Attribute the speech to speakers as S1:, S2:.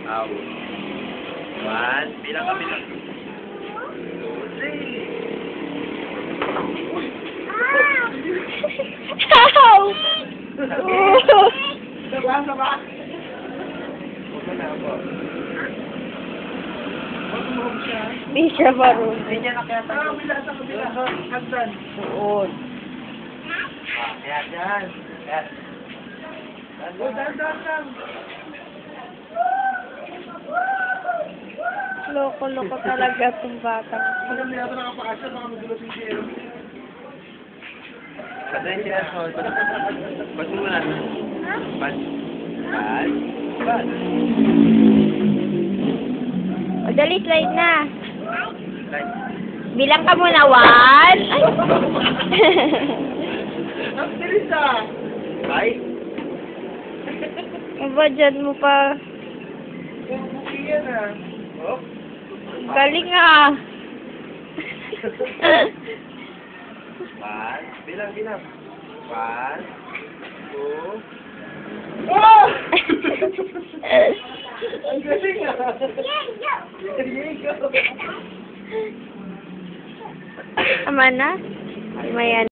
S1: Aw. One. Bilang ka, bilang. Two, three.
S2: Ow!
S1: Saba, saba. Huwag mo na ako.
S2: Hindi siya marunong.
S1: Hindi niya nakita. Kabila sa kabila. Hagdan.
S2: Suot.
S1: Kaya dyan. Yan. Dan.
S2: Loko-loko talaga itong batang.
S1: Alam niya ito nakapakasya, baka magulo si Jero. Patayin siya sa hall. Bas mo na. Bas.
S2: O, dali, slide na.
S1: Slide.
S2: Bilang ka muna, one.
S1: Ang bilis ah! Ay!
S2: Aba, dyan mo pa.
S1: Yung buki yan ah. Oh?
S2: Galing ah.
S1: One. Bilang. One. Two. Oh! Ang galing ah!
S2: Tama na? Mayan.